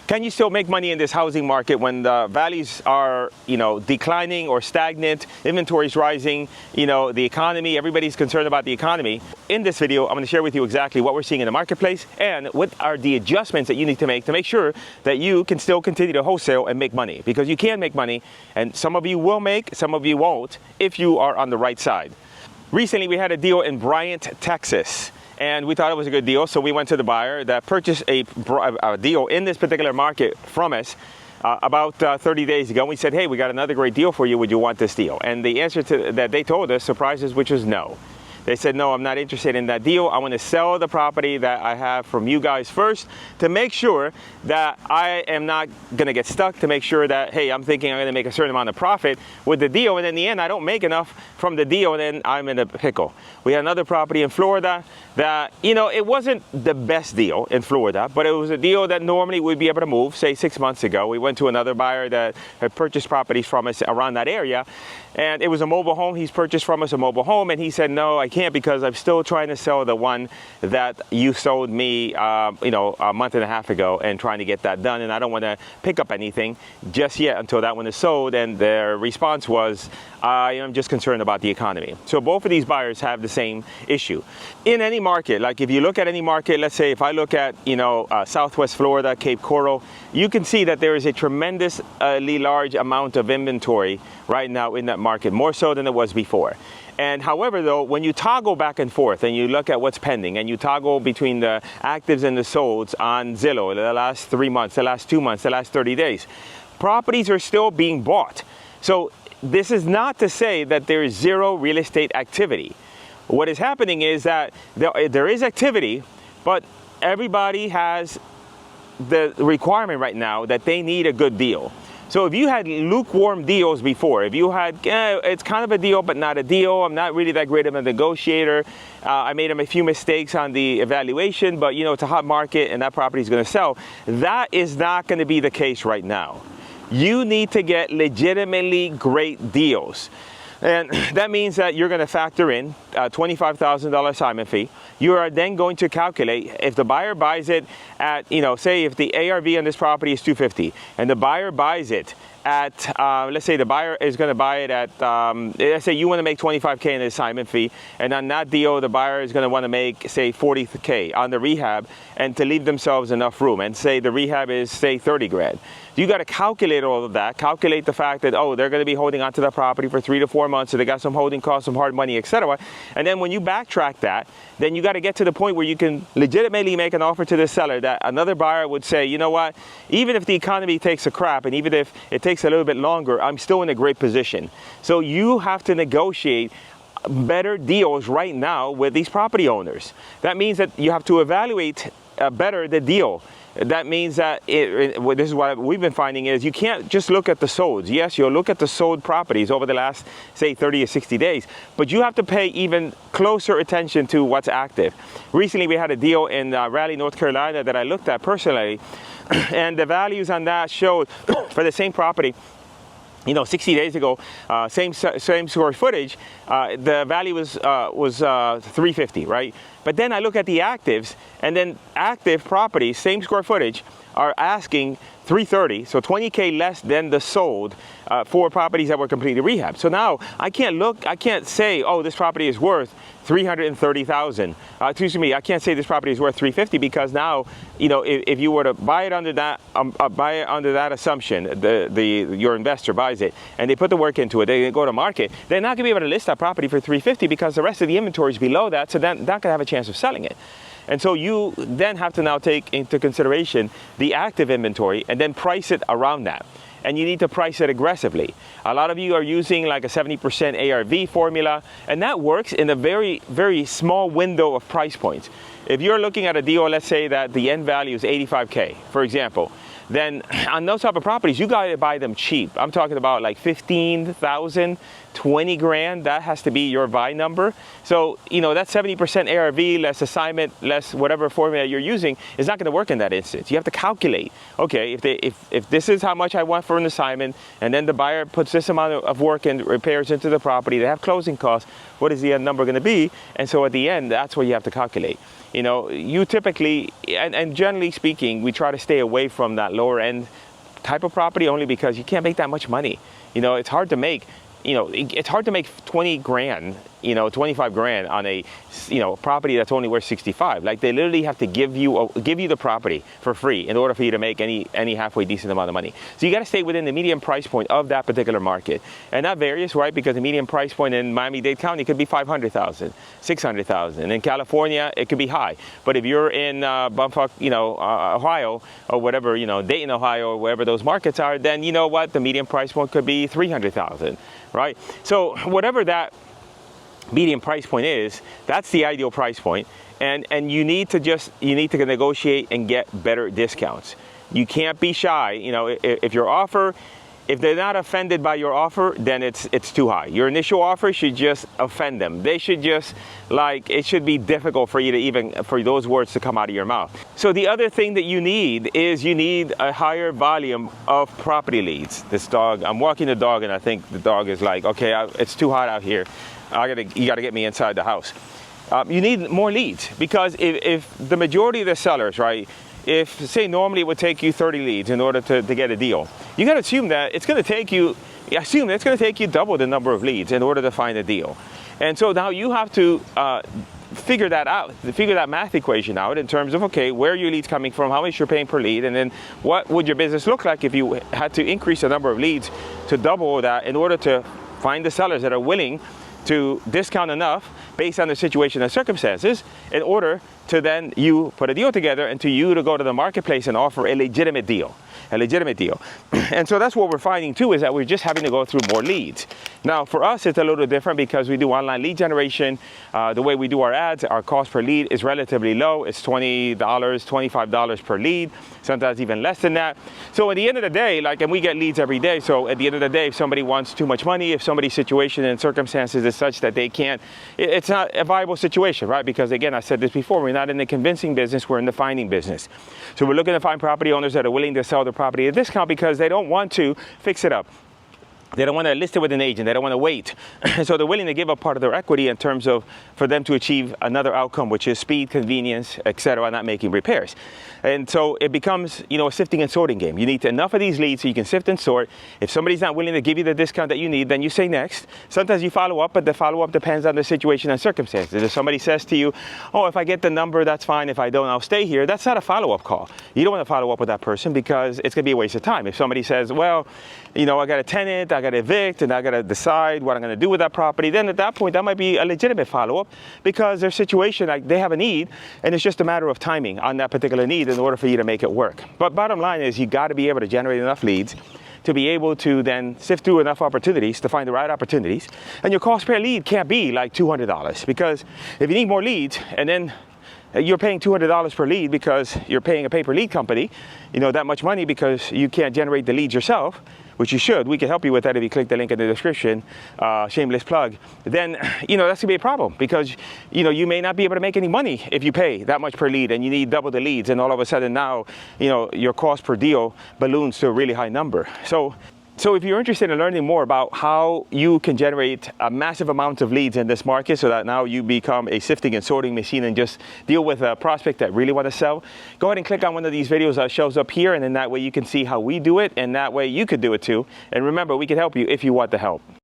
Can you still make money in this housing market when the values are, declining or stagnant, inventory's rising, the economy, everybody's concerned about the economy? In this video, I'm going to share with you exactly what we're seeing in the marketplace and what are the adjustments that you need to make sure that you can still continue to wholesale and make money. Because you can make money, and some of you will make, some of you won't, if you are on the right side. Recently, we had a deal in Bryant, Texas. And we thought it was a good deal, so we went to the buyer that purchased a deal in this particular market from us about 30 days ago. And we said, hey, we got another great deal for you. Would you want this deal? And the answer to that they told us surprised us, which was no. They said, no, I'm not interested in that deal. I want to sell the property that I have from you guys first to make sure that I am not going to get stuck, to make sure that, hey, I'm thinking I'm going to make a certain amount of profit with the deal. And in the end, I don't make enough from the deal, and then I'm in a pickle. We had another property in Florida that, it wasn't the best deal in Florida, but it was a deal that normally we'd be able to move, say 6 months ago. We went to another buyer that had purchased properties from us around that area. And it was a mobile home. He's purchased from us a mobile home. And he said, no, I can't because I'm still trying to sell the one that you sold me, a month and a half ago and trying to get that done. And I don't want to pick up anything just yet until that one is sold. And their response was, I'm just concerned about the economy. So both of these buyers have the same issue. In any market, like if you look at any market, let's say if I look at, Southwest Florida, Cape Coral, you can see that there is a tremendously large amount of inventory right now in that market, more so than it was before. And however, though, when you toggle back and forth and you look at what's pending and you toggle between the actives and the solds on Zillow the last 3 months, the last 2 months, the last 30 days, properties are still being bought. So this is not to say that there is zero real estate activity. What is happening is that there is activity, but everybody has the requirement right now that they need a good deal. So if you had lukewarm deals before, if you had, it's kind of a deal, but not a deal, I'm not really that great of a negotiator, I made a few mistakes on the evaluation, but it's a hot market and that property is going to sell, that is not going to be the case right now. You need to get legitimately great deals. And that means that you're going to factor in a $25,000 assignment fee. You are then going to calculate if the buyer buys it at, say if the ARV on this property is $250 and the buyer buys it at, let's say the buyer is going to buy it at, let's say you want to make $25K in the assignment fee, and on that deal, the buyer is going to want to make, say, $40K on the rehab, and to leave themselves enough room, and say the rehab is, say, 30 grand. You got to calculate all of that, calculate the fact that, they're going to be holding onto the property for 3 to 4 months, so they got some holding costs, some hard money, etc. And then when you backtrack that, then you got to get to the point where you can legitimately make an offer to the seller that another buyer would say, you know what, even if the economy takes a crap, and even if it takes a little bit longer, I'm still in a great position. So you have to negotiate better deals right now with these property owners. That means that you have to evaluate better the deal. That means that this is what we've been finding is you can't just look at the solds. Yes, you'll look at the sold properties over the last, say, 30 or 60 days, but you have to pay even closer attention to what's active. Recently, we had a deal in Raleigh, North Carolina that I looked at personally, and the values on that showed for the same property, 60 days ago, same square footage, the value was 350, right? But then I look at the actives, and then active properties, same square footage, are asking 330, so 20K less than the sold for properties that were completely rehabbed. So now I can't say, this property is worth 330,000. Excuse me, I can't say this property is worth 350 because now, if you were to buy it under that assumption, your investor buys it and they put the work into it, they go to market, they're not going to be able to list that property for 350 because the rest of the inventory is below that, so then not going to have a chance of selling it. And so you then have to now take into consideration the active inventory and then price it around that. And you need to price it aggressively. A lot of you are using like a 70% ARV formula, and that works in a very, very small window of price points. If you're looking at a deal, let's say that the end value is 85K, for example, then on those type of properties, you got to buy them cheap. I'm talking about like 15,000, 20 grand. That has to be your buy number. So, that 70% ARV less assignment, less whatever formula you're using is not going to work in that instance. You have to calculate, okay, if this is how much I want for an assignment, and then the buyer puts this amount of work and repairs into the property, they have closing costs, what is the end number going to be? And so at the end, that's what you have to calculate. you know, you typically, and generally speaking, we try to stay away from that lower end type of property only because you can't make that much money. You know, it's hard to make, you know, it's hard to make 20 grand, you know, 25 grand on a, you know, property that's only worth 65. Like, they literally have to give you the property for free in order for you to make any halfway decent amount of money. So you got to stay within the median price point of that particular market. And that varies, right? Because the median price point in Miami-Dade County could be 500,000, 600,000. In California, it could be high. But if you're in bumfuck, you know, Ohio or whatever, you know, Dayton, Ohio, or wherever those markets are, then you know what? The median price point could be 300,000, right? So whatever that median price point is, that's the ideal price point, and you need to negotiate and get better discounts. You can't be shy. You know, if your offer, if they're not offended by your offer, then it's too high. Your initial offer should just offend them. They should just, like, it should be difficult for you to even, for those words to come out of your mouth. So the other thing that you need is you need a higher volume of property leads. I'm walking the dog, and I think the dog is like, okay, it's too hot out here. You gotta get me inside the house. You need more leads, because if the majority of the sellers, right, if say normally it would take you 30 leads in order to get a deal, you gotta assume that it's gonna take you double the number of leads in order to find a deal. And so now you have to figure that math equation out in terms of, okay, where are your leads coming from, how much you're paying per lead, and then what would your business look like if you had to increase the number of leads to double that in order to find the sellers that are willing to discount enough based on the situation and circumstances in order to then you put a deal together and to you to go to the marketplace and offer a legitimate deal. And so that's what we're finding too, is that we're just having to go through more leads. Now for us, it's a little different because we do online lead generation. The way we do our ads, our cost per lead is relatively low. It's $20, $25 per lead, sometimes even less than that. So at the end of the day, like, and we get leads every day. So at the end of the day, if somebody wants too much money, if somebody's situation and circumstances is such that they can't, it's not a viable situation, right? Because again, I said this before, we're not in the convincing business, we're in the finding business. So we're looking to find property owners that are willing to sell the property at a discount because they don't want to fix it up. They don't want to list it with an agent. They don't want to wait. So they're willing to give up part of their equity in terms of for them to achieve another outcome, which is speed, convenience, etc., not making repairs. And so it becomes, you know, a sifting and sorting game. You need enough of these leads so you can sift and sort. If somebody's not willing to give you the discount that you need, then you say next. Sometimes you follow up, but the follow-up depends on the situation and circumstances. If somebody says to you, oh, if I get the number, that's fine. If I don't, I'll stay here. That's not a follow-up call. You don't want to follow up with that person because it's going to be a waste of time. If somebody says, well, you know, I got a tenant, I got to evict, and I got to decide what I'm going to do with that property, then at that point, that might be a legitimate follow-up because their situation, like, they have a need, and it's just a matter of timing on that particular need in order for you to make it work. But bottom line is you got to be able to generate enough leads to be able to then sift through enough opportunities to find the right opportunities. And your cost per lead can't be like $200 because if you need more leads and then you're paying $200 per lead because you're paying a pay-per-lead company, you know, that much money because you can't generate the leads yourself, which you should. We can help you with that if you click the link in the description, shameless plug. Then, you know, that's gonna be a problem because, you know, you may not be able to make any money if you pay that much per lead and you need double the leads, and all of a sudden now, you know, your cost per deal balloons to a really high number. So if you're interested in learning more about how you can generate a massive amount of leads in this market so that now you become a sifting and sorting machine and just deal with a prospect that really want to sell, go ahead and click on one of these videos that shows up here, and then that way you can see how we do it, and that way you could do it too. And remember, we can help you if you want the help.